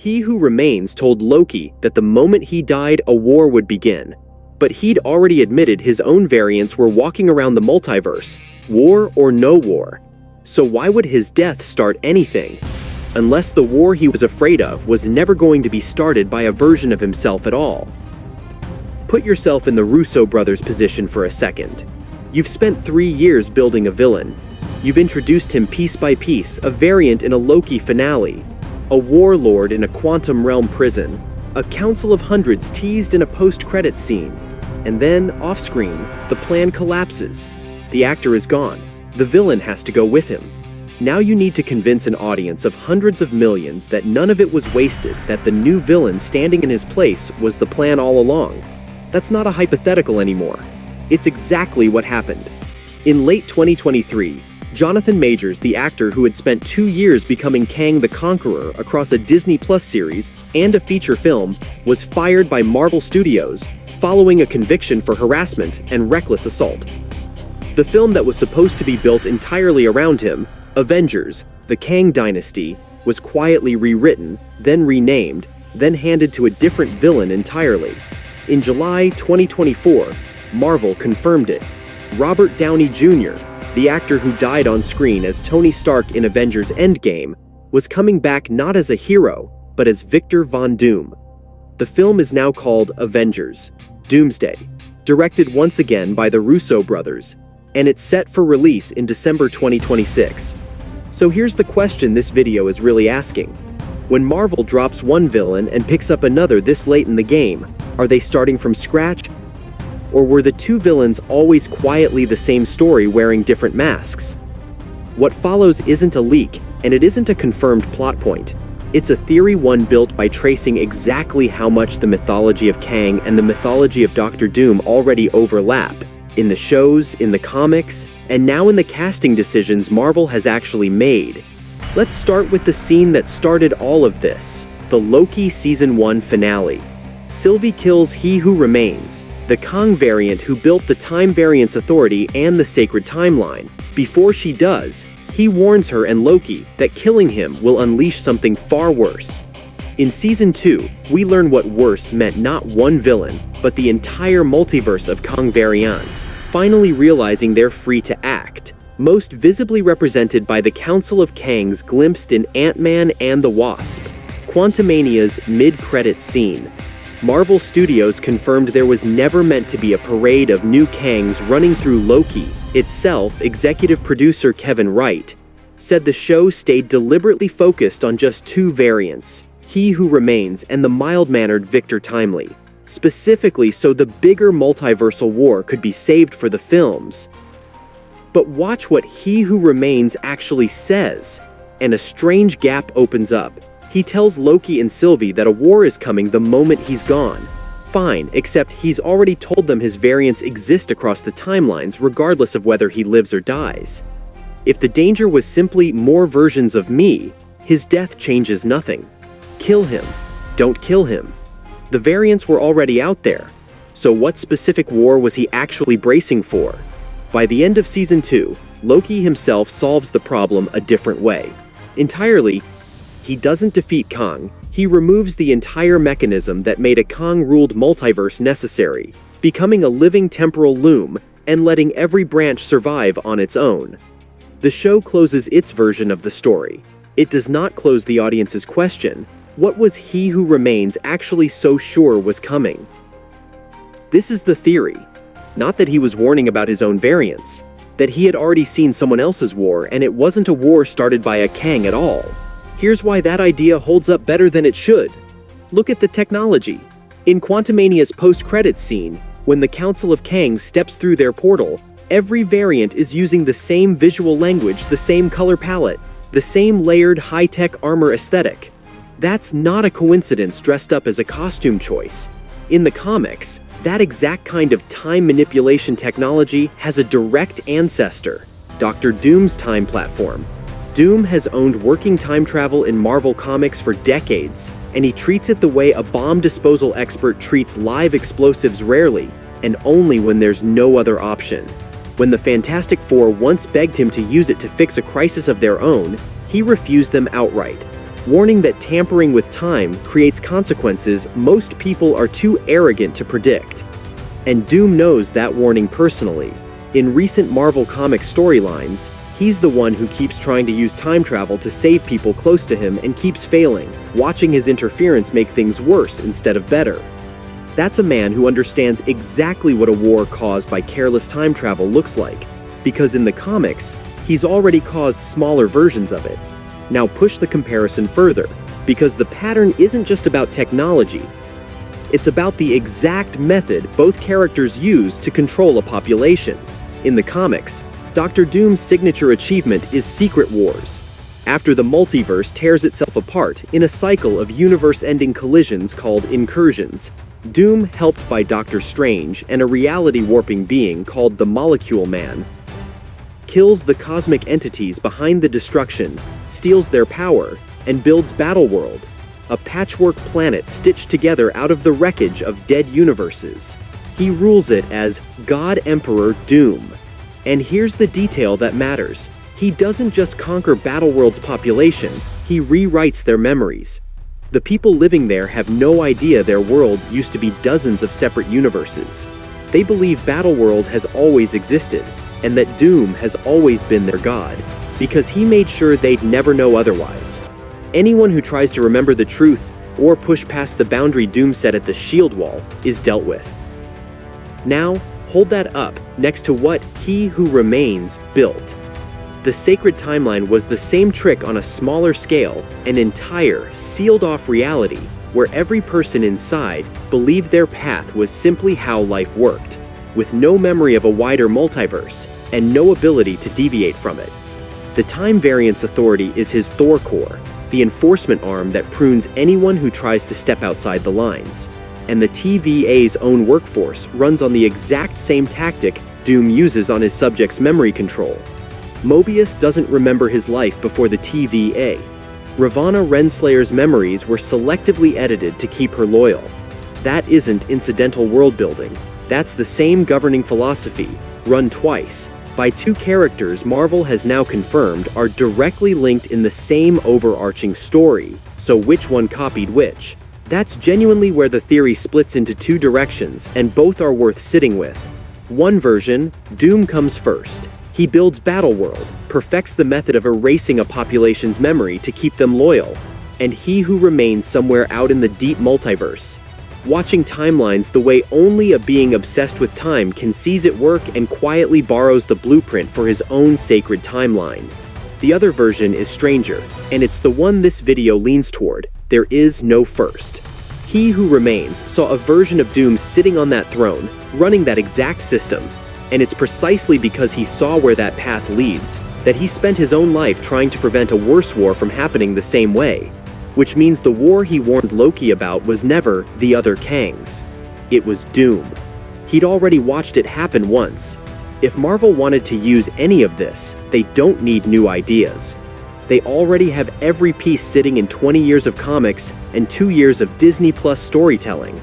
He Who Remains told Loki that the moment he died, a war would begin. But he'd already admitted his own variants were walking around the multiverse, war or no war. So why would his death start anything? Unless the war he was afraid of was never going to be started by a version of himself at all. Put yourself in the Russo brothers' position for a second. You've spent 3 years building a villain. You've introduced him piece by piece, a variant in a Loki finale, a warlord in a quantum realm prison, a council of hundreds teased in a post-credits scene, and then, off-screen, the plan collapses. The actor is gone. The villain has to go with him. Now you need to convince an audience of hundreds of millions that none of it was wasted, that the new villain standing in his place was the plan all along. That's not a hypothetical anymore. It's exactly what happened. In late 2023, Jonathan Majors, the actor who had spent 2 years becoming Kang the Conqueror across a Disney Plus series and a feature film, was fired by Marvel Studios following a conviction for harassment and reckless assault. The film that was supposed to be built entirely around him, Avengers, The Kang Dynasty, was quietly rewritten, then renamed, then handed to a different villain entirely. In July 2024, Marvel confirmed it. Robert Downey Jr., the actor who died on screen as Tony Stark in Avengers Endgame, was coming back not as a hero, but as Victor Von Doom. The film is now called Avengers: Doomsday, directed once again by the Russo brothers, and it's set for release in December 2026. So here's the question this video is really asking. When Marvel drops one villain and picks up another this late in the game, are they starting from scratch? Or were the two villains always quietly the same story wearing different masks? What follows isn't a leak, and it isn't a confirmed plot point. It's a theory one built by tracing exactly how much the mythology of Kang and the mythology of Doctor Doom already overlap, in the shows, in the comics, and now in the casting decisions Marvel has actually made. Let's start with the scene that started all of this, the Loki Season 1 finale. Sylvie kills He Who Remains, the Kang variant who built the Time Variance Authority and the Sacred Timeline. Before she does, he warns her and Loki that killing him will unleash something far worse. In Season 2, we learn what worse meant not one villain, but the entire multiverse of Kang variants, finally realizing they're free to act, most visibly represented by the Council of Kangs glimpsed in Ant-Man and the Wasp, Quantumania's mid-credits scene. Marvel Studios confirmed there was never meant to be a parade of new Kangs running through Loki. Itself, executive producer Kevin Wright said the show stayed deliberately focused on just two variants, He Who Remains and the mild-mannered Victor Timely, specifically so the bigger multiversal war could be saved for the films. But watch what He Who Remains actually says, and a strange gap opens up. He tells Loki and Sylvie that a war is coming the moment he's gone. Fine, except he's already told them his variants exist across the timelines regardless of whether he lives or dies. If the danger was simply more versions of me, his death changes nothing. Kill him. Don't kill him. The variants were already out there. So what specific war was he actually bracing for? By the end of Season 2, Loki himself solves the problem a different way. Entirely, he doesn't defeat Kang, he removes the entire mechanism that made a Kang-ruled multiverse necessary, becoming a living temporal loom and letting every branch survive on its own. The show closes its version of the story. It does not close the audience's question, what was He Who Remains actually so sure was coming? This is the theory. Not that he was warning about his own variants, that he had already seen someone else's war and it wasn't a war started by a Kang at all. Here's why that idea holds up better than it should. Look at the technology. In Quantumania's post-credits scene, when the Council of Kangs steps through their portal, every variant is using the same visual language, the same color palette, the same layered high-tech armor aesthetic. That's not a coincidence dressed up as a costume choice. In the comics, that exact kind of time manipulation technology has a direct ancestor, Doctor Doom's time platform. Doom has owned working time travel in Marvel Comics for decades, and he treats it the way a bomb disposal expert treats live explosives rarely, and only when there's no other option. When the Fantastic Four once begged him to use it to fix a crisis of their own, he refused them outright. warning that tampering with time creates consequences most people are too arrogant to predict. And Doom knows that warning personally. In recent Marvel Comics storylines, he's the one who keeps trying to use time travel to save people close to him and keeps failing, watching his interference make things worse instead of better. That's a man who understands exactly what a war caused by careless time travel looks like, because in the comics, he's already caused smaller versions of it. Now push the comparison further, because the pattern isn't just about technology. It's about the exact method both characters use to control a population. In the comics, Dr. Doom's signature achievement is Secret Wars. After the multiverse tears itself apart in a cycle of universe-ending collisions called incursions, Doom, helped by Doctor Strange and a reality-warping being called the Molecule Man, kills the cosmic entities behind the destruction, steals their power, and builds Battleworld, a patchwork planet stitched together out of the wreckage of dead universes. He rules it as God Emperor Doom. And here's the detail that matters. He doesn't just conquer Battleworld's population, he rewrites their memories. The people living there have no idea their world used to be dozens of separate universes. They believe Battleworld has always existed, and that Doom has always been their god, because he made sure they'd never know otherwise. Anyone who tries to remember the truth or push past the boundary Doom set at the shield wall is dealt with. Now, hold that up next to what He Who Remains built. The sacred timeline was the same trick on a smaller scale, an entire, sealed-off reality where every person inside believed their path was simply how life worked, with no memory of a wider multiverse and no ability to deviate from it. The Time Variance Authority is his Thor core, the enforcement arm that prunes anyone who tries to step outside the lines. And the TVA's own workforce runs on the exact same tactic Doom uses on his subjects' memory control. Mobius doesn't remember his life before the TVA. Ravonna Renslayer's memories were selectively edited to keep her loyal. That isn't incidental world building. That's the same governing philosophy, run twice, by two characters Marvel has now confirmed are directly linked in the same overarching story, so which one copied which? That's genuinely where the theory splits into two directions, and both are worth sitting with. One version, Doom comes first. He builds Battleworld, perfects the method of erasing a population's memory to keep them loyal, and He Who Remains somewhere out in the deep multiverse, watching timelines the way only a being obsessed with time can seize it work and quietly borrows the blueprint for his own sacred timeline. The other version is stranger, and it's the one this video leans toward. There is no first. He Who Remains saw a version of Doom sitting on that throne, running that exact system, and it's precisely because he saw where that path leads that he spent his own life trying to prevent a worse war from happening the same way. Which means the war he warned Loki about was never the other Kangs. It was Doom. He'd already watched it happen once. If Marvel wanted to use any of this, they don't need new ideas. They already have every piece sitting in 20 years of comics and 2 years of Disney Plus storytelling.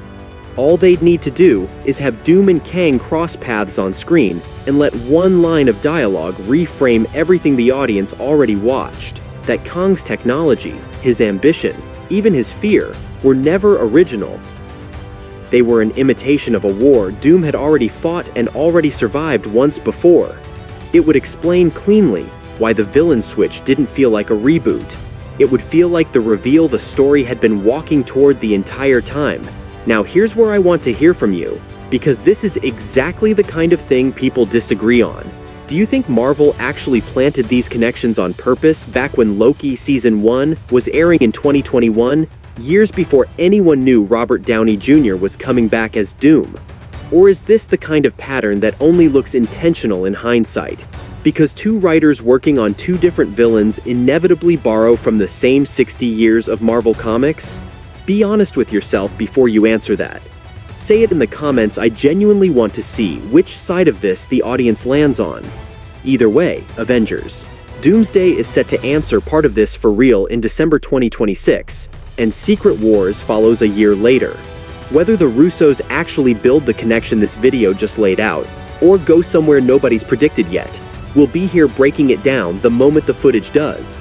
All they'd need to do is have Doom and Kang cross paths on screen and let one line of dialogue reframe everything the audience already watched. That Kang's technology, his ambition, even his fear, were never original. They were an imitation of a war Doom had already fought and already survived once before. It would explain cleanly why the villain switch didn't feel like a reboot. It would feel like the reveal the story had been walking toward the entire time. Now here's where I want to hear from you, because this is exactly the kind of thing people disagree on. Do you think Marvel actually planted these connections on purpose back when Loki Season 1 was airing in 2021, years before anyone knew Robert Downey Jr. was coming back as Doom? Or is this the kind of pattern that only looks intentional in hindsight? Because two writers working on two different villains inevitably borrow from the same 60 years of Marvel Comics? Be honest with yourself before you answer that. Say it in the comments. I genuinely want to see which side of this the audience lands on. Either way, Avengers. Doomsday is set to answer part of this for real in December 2026, and Secret Wars follows a year later. Whether the Russos actually build the connection this video just laid out, or go somewhere nobody's predicted yet, we'll be here breaking it down the moment the footage does.